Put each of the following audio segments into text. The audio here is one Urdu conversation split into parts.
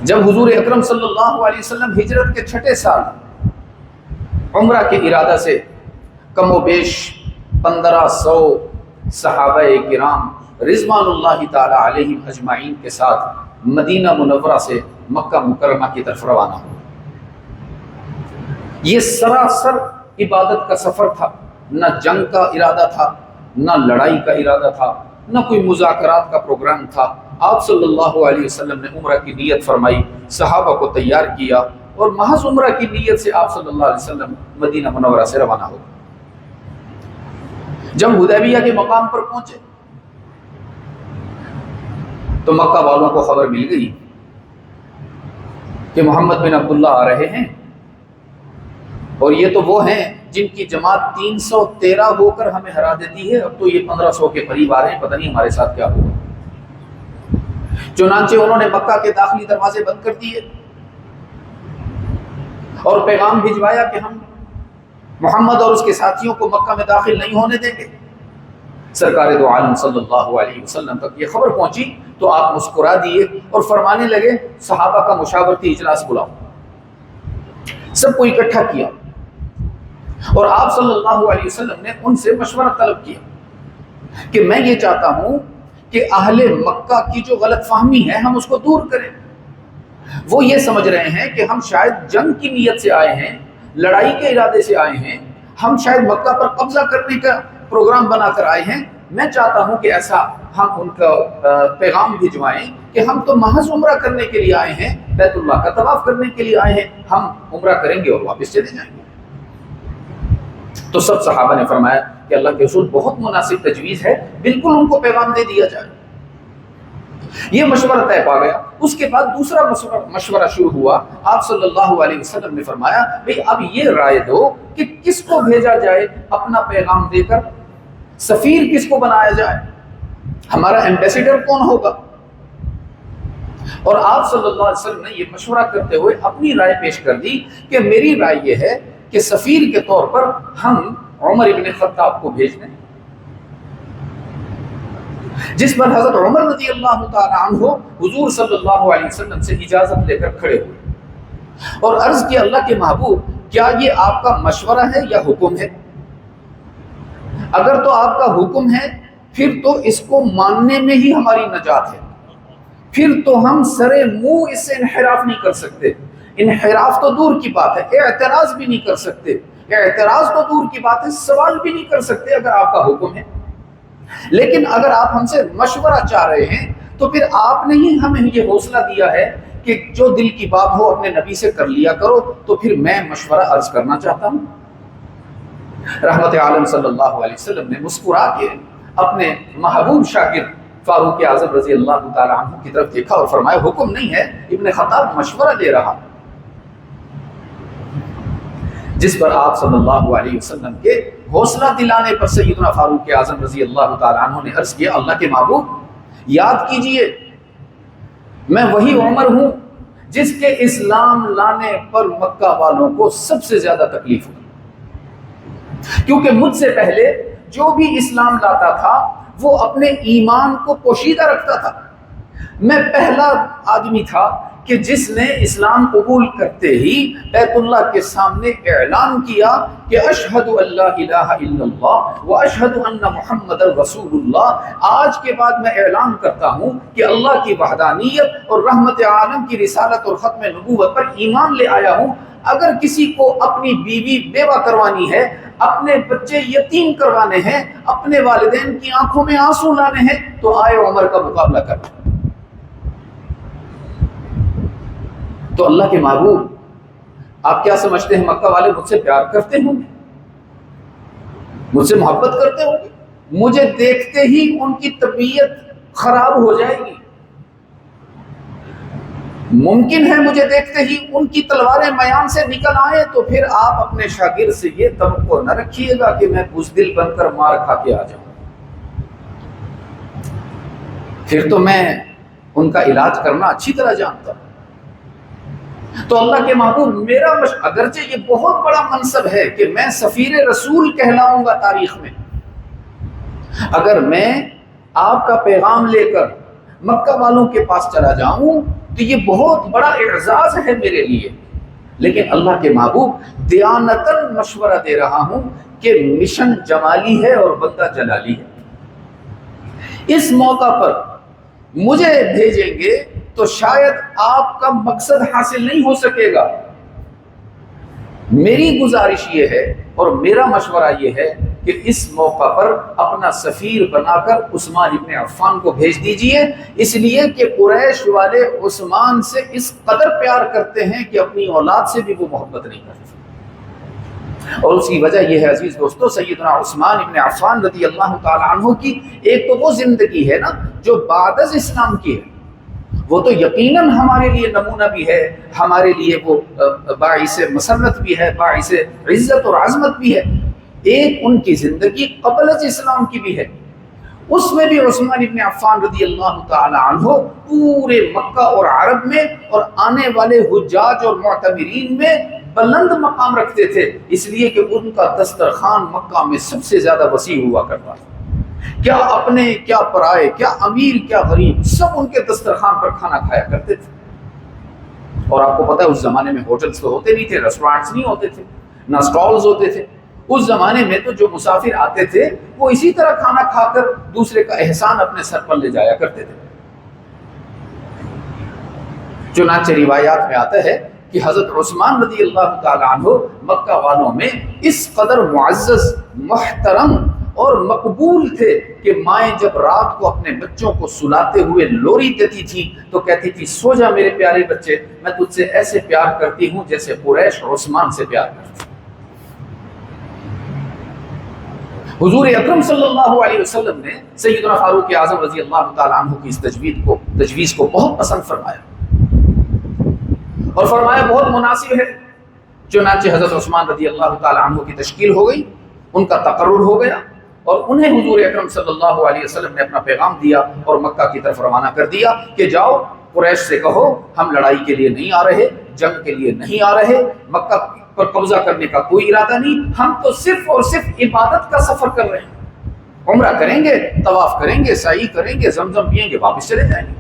جب حضور اکرم صلی اللہ علیہ وسلم ہجرت کے 6 سال عمرہ کے ارادہ سے کم و بیش 1500 صحابہ کرام رضوان اللہ تعالی علیہم اجمعین کے ساتھ مدینہ منورہ سے مکہ مکرمہ کی طرف روانہ ہو. یہ سراسر عبادت کا سفر تھا، نہ جنگ کا ارادہ تھا، نہ لڑائی کا ارادہ تھا، نہ کوئی مذاکرات کا پروگرام تھا. آپ صلی اللہ علیہ وسلم نے عمرہ کی نیت فرمائی، صحابہ کو تیار کیا اور محض عمرہ کی نیت سے آپ صلی اللہ علیہ وسلم مدینہ منورہ سے روانہ ہو. جب حدیبیہ کے مقام پر پہنچے تو مکہ والوں کو خبر مل گئی کہ محمد بن عبداللہ آ رہے ہیں، اور یہ تو وہ ہیں جن کی جماعت 313 ہو کر ہمیں ہرا دیتی ہے، اب تو یہ 1500 کے قریب آ رہے ہیں، پتہ نہیں ہمارے ساتھ کیا ہوگا. چنانچہ انہوں نے مکہ کے داخلی دروازے بند کر دیے اور پیغام بھجوایا کہ ہم محمد اور اس کے ساتھیوں کو مکہ میں داخل نہیں ہونے دیں گے. سرکار دو عالم صلی اللہ علیہ وسلم تک یہ خبر پہنچی تو آپ مسکرا دیے اور فرمانے لگے صحابہ کا مشاورتی اجلاس بلاؤ. سب کو اکٹھا کیا اور آپ صلی اللہ علیہ وسلم نے ان سے مشورہ طلب کیا کہ میں یہ چاہتا ہوں کہ اہل مکہ کی جو غلط فہمی ہے ہم اس کو دور کریں. وہ یہ سمجھ رہے ہیں کہ ہم شاید جنگ کی نیت سے آئے ہیں، لڑائی کے ارادے سے آئے ہیں، ہم شاید مکہ پر قبضہ کرنے کا پروگرام بنا کر آئے ہیں. میں چاہتا ہوں کہ ایسا ہم ان کا پیغام بھجوائیں کہ ہم تو محض عمرہ کرنے کے لیے آئے ہیں، بیت اللہ کا طواف کرنے کے لیے آئے ہیں، ہم عمرہ کریں گے اور واپس چلے جائیں گے. تو سب صحابہ نے فرمایا کہ اللہ کے رسول بہت مناسب تجویز ہے، بالکل ان کو پیغام دے دیا جائے. یہ مشورہ طے پا گیا. اس کے بعد دوسرا مشورہ شروع ہوا. آپ صلی اللہ علیہ وسلم نے فرمایا بھئی اب یہ رائے دو کہ کس کو بھیجا جائے اپنا پیغام دے کر، سفیر کس کو بنایا جائے، ہمارا ایمبیسیڈر کون ہوگا. اور آپ صلی اللہ علیہ وسلم نے یہ مشورہ کرتے ہوئے اپنی رائے پیش کر دی کہ میری رائے یہ ہے کہ سفیر کے طور پر ہم عمر ابن خطاب کو بھیج دیں. جس پر حضرت عمر رضی اللہ تعالی عنہ حضور صلی اللہ علیہ وسلم سے اجازت لے کر کھڑے ہوئے اور عرض کیا اللہ کے محبوب کیا یہ آپ کا مشورہ ہے یا حکم ہے؟ اگر تو آپ کا حکم ہے پھر تو اس کو ماننے میں ہی ہماری نجات ہے، پھر تو ہم سرے منہ اس سے انحراف نہیں کر سکتے. انحراف تو دور کی بات ہے، اعتراض بھی نہیں کر سکتے، اعتراض تو دور کی بات ہے، سوال بھی نہیں کر سکتے اگر آپ کا حکم ہے. لیکن اگر آپ ہم سے مشورہ چاہ رہے ہیں تو پھر آپ نے ہی ہمیں یہ حوصلہ دیا ہے کہ جو دل کی بات ہو اپنے نبی سے کر لیا کرو، تو پھر میں مشورہ عرض کرنا چاہتا ہوں. رحمت عالم صلی اللہ علیہ وسلم نے مسکرا کے اپنے محبوب شاگرد فاروق اعظم رضی اللہ تعالی عنہ کی طرف دیکھا اور فرمایا حکم نہیں ہے، ابن خطاب مشورہ دے رہا. جس پر آپ صلی اللہ علیہ وسلم کے حوصلہ دلانے پر سیدنا فاروق اعظم رضی اللہ تعالی عنہ نے عرض کیا اللہ کے محبوب یاد کیجئے میں وہی عمر ہوں جس کے اسلام لانے پر مکہ والوں کو سب سے زیادہ تکلیف ہوئی، کیونکہ مجھ سے پہلے جو بھی اسلام لاتا تھا وہ اپنے ایمان کو پوشیدہ رکھتا تھا. میں پہلا آدمی تھا کہ جس نے اسلام قبول کرتے ہی بیت اللہ کے سامنے اعلان کیا کہ اشہد ان لا الہ الا اللہ و اشہد ان محمد رسول اللہ. آج کے بعد میں اعلان کرتا ہوں کہ اللہ کی وحدانیت اور رحمت عالم کی رسالت اور ختم نبوت پر ایمان لے آیا ہوں. اگر کسی کو اپنی بیوی بیوہ کروانی ہے، اپنے بچے یتیم کروانے ہیں، اپنے والدین کی آنکھوں میں آنسو لانے ہیں تو آئے عمر کا مقابلہ کر. تو اللہ کے محبوب آپ کیا سمجھتے ہیں مکہ والے مجھ سے پیار کرتے ہوں گے، مجھ سے محبت کرتے ہوں گے؟ مجھے دیکھتے ہی ان کی طبیعت خراب ہو جائے گی. ممکن ہے مجھے دیکھتے ہی ان کی تلواریں میان سے نکل آئیں تو پھر آپ اپنے شاگرد سے یہ توقع نہ رکھیے گا کہ میں بزدل بن کر مار کھا کے آ جاؤں. پھر تو میں ان کا علاج کرنا اچھی طرح جانتا ہوں. تو اللہ کے محبوب میرا اگرچہ یہ بہت بڑا منصب ہے کہ میں سفیر رسول کہلاؤں گا تاریخ میں، اگر میں آپ کا پیغام لے کر مکہ والوں کے پاس چلا جاؤں تو یہ بہت بڑا اعزاز ہے میرے لیے، لیکن اللہ کے محبوب دیانتاً مشورہ دے رہا ہوں کہ مشن جمالی ہے اور بندہ جلالی ہے، اس موقع پر مجھے بھیجیں گے تو شاید آپ کا مقصد حاصل نہیں ہو سکے گا۔ میری گزارش یہ ہے اور میرا مشورہ یہ ہے کہ اس موقع پر اپنا سفیر بنا کر عثمان ابن عفان کو بھیج دیجئے، اس لیے کہ قریش والے عثمان سے اس قدر پیار کرتے ہیں کہ اپنی اولاد سے بھی وہ محبت نہیں کرتے، اور اس کی وجہ یہ ہے عزیز دوستو، سیدنا عثمان ابن عفان رضی اللہ تعالی عنہ کی ایک تو وہ زندگی ہے نا جو بعد از اسلام کی ہے، وہ تو یقیناً ہمارے لیے نمونہ بھی ہے، ہمارے لیے وہ باعث مسرت بھی ہے، باعث عزت اور عظمت بھی ہے۔ ایک ان کی زندگی قبل از اسلام کی بھی ہے، اس میں بھی عثمان ابن عفان رضی اللہ تعالی عنہ پورے مکہ اور عرب میں اور آنے والے حجاج اور معتمرین میں بلند مقام رکھتے تھے، اس لیے کہ ان کا دسترخوان مکہ میں سب سے زیادہ وسیع ہوا کرتا تھا، کیا اپنے کیا پرائے، کیا امیر کیا غریب، سب ان کے دسترخوان پر کھانا کھایا کرتے تھے۔ اور آپ کو پتہ ہے اس زمانے میں ہوٹلز تو ہوتے نہیں تھے، ریسٹورانٹس نہیں ہوتے تھے، نہ سٹالز ہوتے تھے، اس زمانے میں تو جو مسافر آتے تھے وہ اسی طرح کھانا کھا کر دوسرے کا احسان اپنے سر پر لے جایا کرتے تھے۔ چنانچہ روایات میں آتا ہے کہ حضرت عثمان رضی اللہ تعالی عنہ مکہ والوں میں اس قدر معزز، محترم اور مقبول تھے کہ مائیں جب رات کو اپنے بچوں کو سلاتے ہوئے لوری دیتی تھی تو کہتی تھی سو جا میرے پیارے بچے، میں تجھ سے ایسے پیار کرتی ہوں جیسے قریش عثمان سے پیار کرتی۔ حضور اکرم صلی اللہ علیہ وسلم نے سیدنا فاروق اعظم رضی اللہ تعالی عنہ کی اس تجویز کو بہت پسند فرمایا اور فرمایا بہت مناسب ہے۔ چنانچہ حضرت عثمان رضی اللہ تعالی عنہ کی تشکیل ہو گئی، ان کا تقرر ہو گیا، اور انہیں حضور اکرم صلی اللہ علیہ وسلم نے اپنا پیغام دیا اور مکہ کی طرف روانہ کر دیا کہ جاؤ قریش سے کہو ہم لڑائی کے لیے نہیں آ رہے، جنگ کے لیے نہیں آ رہے، مکہ پر قبضہ کرنے کا کوئی ارادہ نہیں، ہم تو صرف اور صرف عبادت کا سفر کر رہے ہیں، عمرہ کریں گے، طواف کریں گے، سعی کریں گے، زمزم پیئیں گے، واپس چلے جائیں گے۔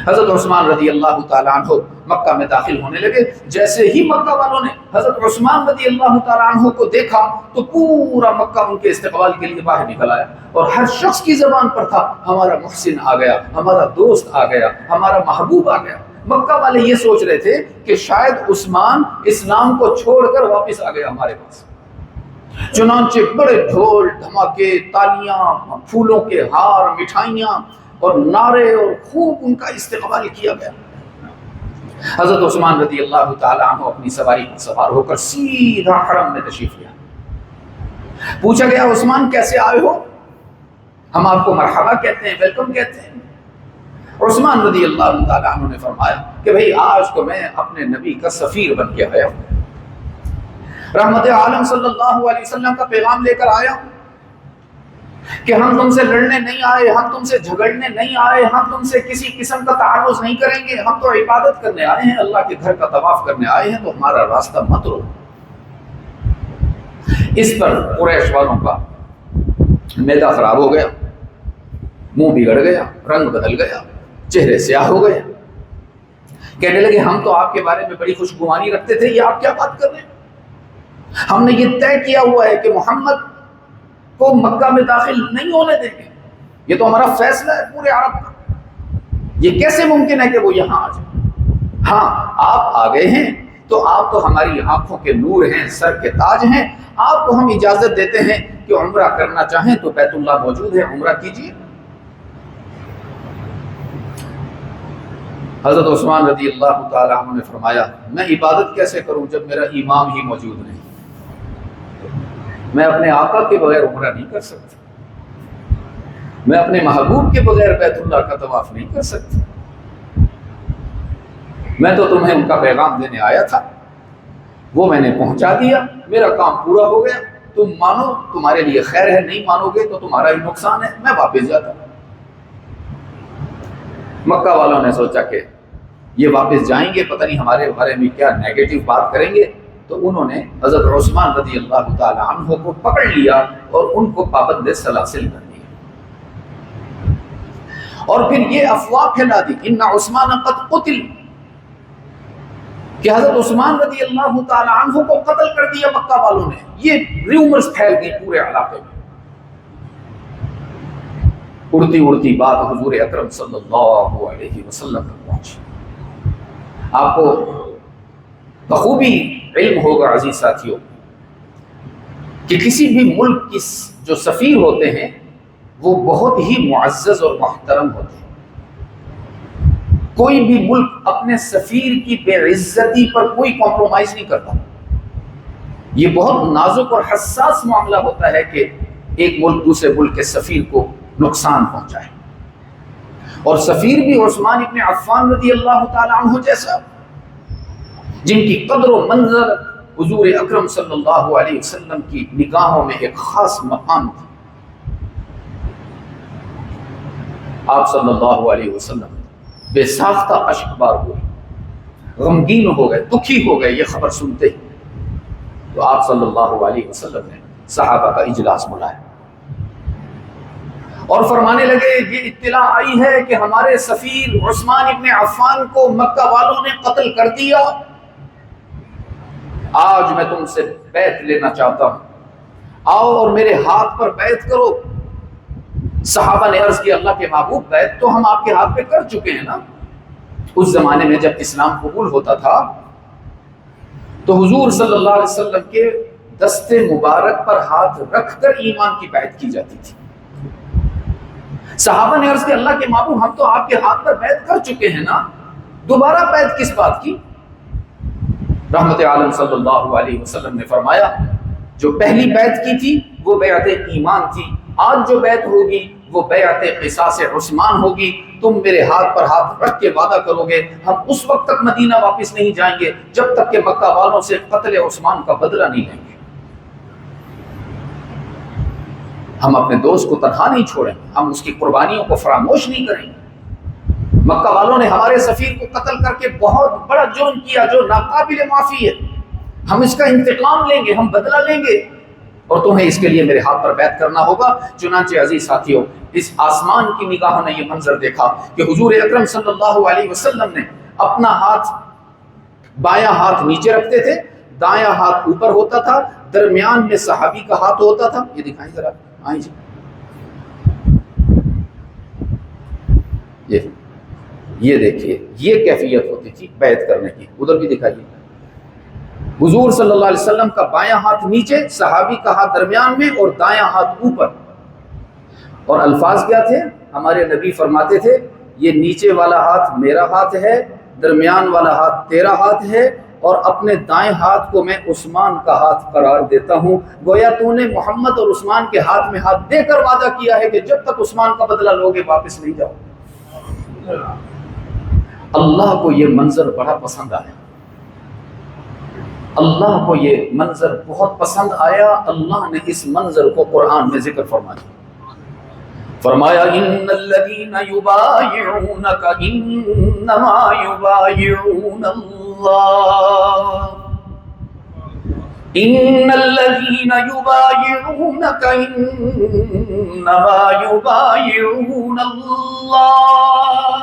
حضرت عثمان رضی اللہ تعالیٰ عنہ مکہ میں داخل ہونے لگے، جیسے ہی مکہ والوں نے حضرت عثمان رضی اللہ تعالیٰ عنہ کو دیکھا تو پورا مکہ ان کے استقبال کے لیے باہر نکل آیا، اور ہر شخص کی زبان پر تھا ہمارا محسن آ گیا، ہمارا دوست آ گیا، ہمارا محبوب آ گیا۔ مکہ والے یہ سوچ رہے تھے کہ شاید عثمان اسلام کو چھوڑ کر واپس آ گیا ہمارے پاس، چنانچہ بڑے ڈھول دھماکے، تالیاں، پھولوں کے ہار، مٹھائیاں اور نعرے اور خوب ان کا استقبال کیا گیا۔ حضرت عثمان رضی اللہ تعالیٰ عنہ اپنی سواری پر سوار ہو کر سیدھا حرم میں تشریف لیا۔ پوچھا گیا عثمان کیسے آئے ہو؟ ہم آپ کو مرحبا کہتے ہیں، ویلکم کہتے ہیں۔ عثمان رضی اللہ تعالیٰ عنہ نے فرمایا کہ بھئی آج تو میں اپنے نبی کا سفیر بن کے آیا ہوں، رحمت عالم صلی اللہ علیہ وسلم کا پیغام لے کر آیا ہوں کہ ہم تم سے لڑنے نہیں آئے، ہم تم سے جھگڑنے نہیں آئے، ہم تم سے کسی قسم کا تعارض نہیں کریں گے، ہم تو عبادت کرنے آئے ہیں، اللہ کے گھر کا طواف کرنے آئے ہیں، تو ہمارا راستہ مت روکو۔ اس پر قریش والوں کا معدہ خراب ہو گیا، منہ بگڑ گیا، رنگ بدل گیا، چہرے سیاہ ہو گئے، کہنے لگے ہم تو آپ کے بارے میں بڑی خوشگمانی رکھتے تھے، یہ آپ کیا بات کر رہے ہیں؟ ہم نے یہ طے کیا ہوا ہے کہ محمد کو مکہ میں داخل نہیں ہونے دیں گے، یہ تو ہمارا فیصلہ ہے پورے عرب کا، یہ کیسے ممکن ہے کہ وہ یہاں آ جائیں؟ ہاں آپ آ گئے ہیں تو آپ تو ہماری آنکھوں کے نور ہیں، سر کے تاج ہیں، آپ کو ہم اجازت دیتے ہیں کہ عمرہ کرنا چاہیں تو بیت اللہ موجود ہے، عمرہ کیجیے۔ حضرت عثمان رضی اللہ تعالیٰ عنہ نے فرمایا میں عبادت کیسے کروں جب میرا امام ہی موجود نہیں، میں اپنے آقا کے بغیر عمرہ نہیں کر سکتا، میں اپنے محبوب کے بغیر بیت اللہ کا طواف نہیں کر سکتا، میں تو تمہیں ان کا پیغام دینے آیا تھا، وہ میں نے پہنچا دیا، میرا کام پورا ہو گیا، تم مانو تمہارے لیے خیر ہے، نہیں مانو گے تو تمہارا ہی نقصان ہے، میں واپس جاتا ہوں۔ مکہ والوں نے سوچا کہ یہ واپس جائیں گے، پتہ نہیں ہمارے بارے میں کیا نیگیٹو بات کریں گے، تو انہوں نے حضرت عثمان رضی اللہ تعالی عنہ کو پکڑ لیا اور ان کو پابند سلاسل کر دیا، اور پھر یہ افواہ پھیلا دی ان عثمان قد قتل، کہ حضرت عثمان رضی اللہ تعالی عنہ کو قتل کر دیا مکہ والوں نے. یہ ریومرز پھیل گئی پورے علاقے میں. اڑتی اڑتی بات حضور اکرم صلی اللہ علیہ وسلم تک پہنچی. آپ کو بخوبی علم ہوگا عزیز ساتھیوں کہ کسی بھی ملک کی جو سفیر ہوتے ہیں وہ بہت ہی معزز اور محترم ہوتے ہیں. کوئی بھی ملک اپنے سفیر کی بے عزتی پر کوئی کمپرومائز نہیں کرتا. یہ بہت نازک اور حساس معاملہ ہوتا ہے کہ ایک ملک دوسرے ملک کے سفیر کو نقصان پہنچائے. اور سفیر بھی عثمان ابن عفان رضی اللہ تعالی عنہ جیسا، جن کی قدر و منظر حضور اکرم صلی اللہ علیہ وسلم کی نگاہوں میں ایک خاص مقام تھی. آپ صلی اللہ علیہ وسلم بے ساختہ اشک بار ہوئے، غمگین ہو گئے، دکھی ہو گئے یہ خبر سنتے ہی. تو آپ صلی اللہ علیہ وسلم نے صحابہ کا اجلاس بلایا اور فرمانے لگے یہ اطلاع آئی ہے کہ ہمارے سفیر عثمان ابن عفان کو مکہ والوں نے قتل کر دیا. آج میں تم سے بیعت لینا چاہتا ہوں، آؤ اور میرے ہاتھ پر بیعت کرو. صحابہ نے عرض کیا اللہ کے محبوب بیعت تو ہم آپ کے ہاتھ پہ کر چکے ہیں نا. اس زمانے میں جب اسلام قبول ہوتا تھا تو حضور صلی اللہ علیہ وسلم کے دست مبارک پر ہاتھ رکھ کر ایمان کی بیعت کی جاتی تھی. صحابہ نے عرض کیا اللہ کے محبوب ہم تو آپ کے ہاتھ پر بیعت کر چکے ہیں نا، دوبارہ بیعت کس بات کی؟ رحمت عالم صلی اللہ علیہ وسلم نے فرمایا جو پہلی بیعت کی تھی وہ بیعت ایمان تھی، آج جو بیعت ہوگی وہ بیعت قصاص عثمان ہوگی. تم میرے ہاتھ پر ہاتھ رکھ کے وعدہ کرو گے ہم اس وقت تک مدینہ واپس نہیں جائیں گے جب تک کہ مکہ والوں سے قتل عثمان کا بدلہ نہیں لیں گے. ہم اپنے دوست کو تنہا نہیں چھوڑیں گے، ہم اس کی قربانیوں کو فراموش نہیں کریں گے. مکہ والوں نے ہمارے سفیر کو قتل کر کے بہت بڑا جرم کیا جو ناقابل معافی ہے، ہم اس کا انتقام لیں گے، ہم بدلہ لیں گے اور تمہیں اس کے لیے میرے ہاتھ پر بیعت کرنا ہوگا. چنانچہ عزیز ساتھیوں اس آسمان کی نگاہوں نے یہ منظر دیکھا کہ حضور اکرم صلی اللہ علیہ وسلم نے اپنا ہاتھ، بایاں ہاتھ نیچے رکھتے تھے، دایاں ہاتھ اوپر ہوتا تھا، درمیان میں صحابی کا ہاتھ ہوتا تھا. یہ دکھائیں ذرا، آئیں جی. یہ دیکھیے یہ کیفیت ہوتی تھی بیعت کرنے کی. ادھر بھی دکھائیے. حضور صلی اللہ علیہ وسلم کا بایاں ہاتھ نیچے، صحابی کا ہاتھ درمیان میں اور دایاں ہاتھ اوپر. اور الفاظ کیا تھے؟ ہمارے نبی فرماتے تھے یہ نیچے والا ہاتھ میرا ہاتھ ہے، درمیان والا ہاتھ تیرا ہاتھ ہے اور اپنے دائیں ہاتھ کو میں عثمان کا ہاتھ قرار دیتا ہوں. گویا تو نے محمد اور عثمان کے ہاتھ میں ہاتھ دے کر وعدہ کیا ہے کہ جب تک عثمان کا بدلہ لوگے واپس نہیں جاؤ. اللہ کو یہ منظر بڑا پسند آیا، اللہ کو یہ منظر بہت پسند آیا. اللہ نے اس منظر کو قرآن میں ذکر فرمایا ان الذین یبایعونک انما یبایعون اللہ، ان الذین یبایعونک انما یبایعون اللہ.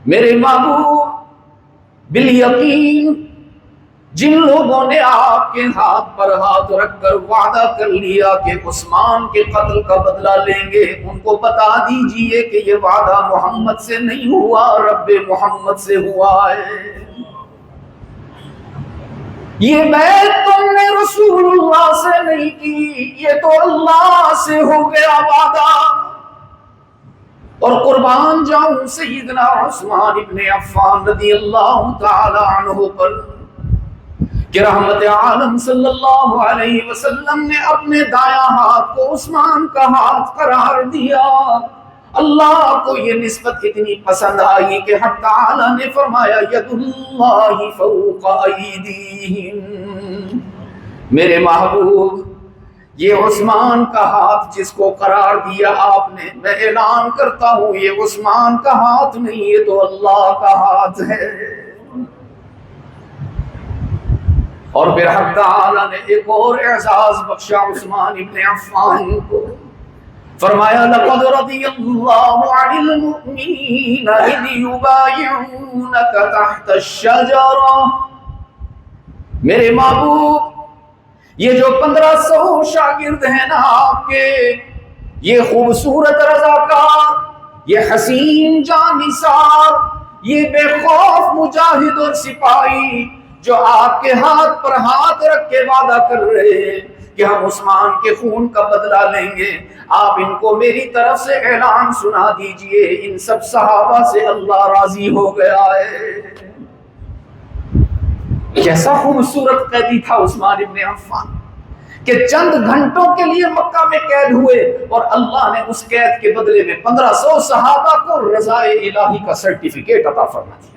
میرے محبوب بالیقین جن لوگوں نے آپ کے ہاتھ پر ہاتھ رکھ کر وعدہ کر لیا کہ عثمان کے قتل کا بدلہ لیں گے، ان کو بتا دیجئے کہ یہ وعدہ محمد سے نہیں ہوا، رب محمد سے ہوا ہے. یہ بیعت تم نے رسول اللہ سے نہیں کی، یہ تو اللہ سے ہو گیا وعدہ. اور قربان جاؤں سیدنا عثمان ابن عفان رضی اللہ تعالی عنہ پر کہ رحمت عالم صلی اللہ علیہ وسلم نے اپنے دایاں ہاتھ کو عثمان کا ہاتھ قرار دیا. اللہ کو یہ نسبت اتنی پسند آئی کہ حق تعالی نے فرمایا ید اللہ فوق ایدیہم. میرے محبوب یہ عثمان کا ہاتھ جس کو قرار دیا آپ نے، میں اعلان کرتا ہوں یہ عثمان کا ہاتھ نہیں، یہ تو اللہ کا ہاتھ ہے. اور پھر حق تعالی نے ایک اور اعزاز بخشا عثمان ابن عفان کو. فرمایا لقد رضی اللہ عن المؤمنین اذ یبایعونک تحت الشجرہ، میرے محبوب یہ جو 1500 شاگرد ہیں نا آپ کے، یہ خوبصورت رضاکار، یہ حسین جانثار، یہ بے خوف مجاہد اور سپاہی جو آپ کے ہاتھ پر ہاتھ رکھ کے وعدہ کر رہے ہیں کہ ہم عثمان کے خون کا بدلہ لیں گے، آپ ان کو میری طرف سے اعلان سنا دیجئے ان سب صحابہ سے اللہ راضی ہو گیا ہے۔ کیسا خوبصورت قیدی تھا عثمان ابن عفان کہ چند گھنٹوں کے لیے مکہ میں قید ہوئے اور اللہ نے اس قید کے بدلے میں 1500 صحابہ کو رضائے الہی کا سرٹیفکیٹ عطا فرما دیا۔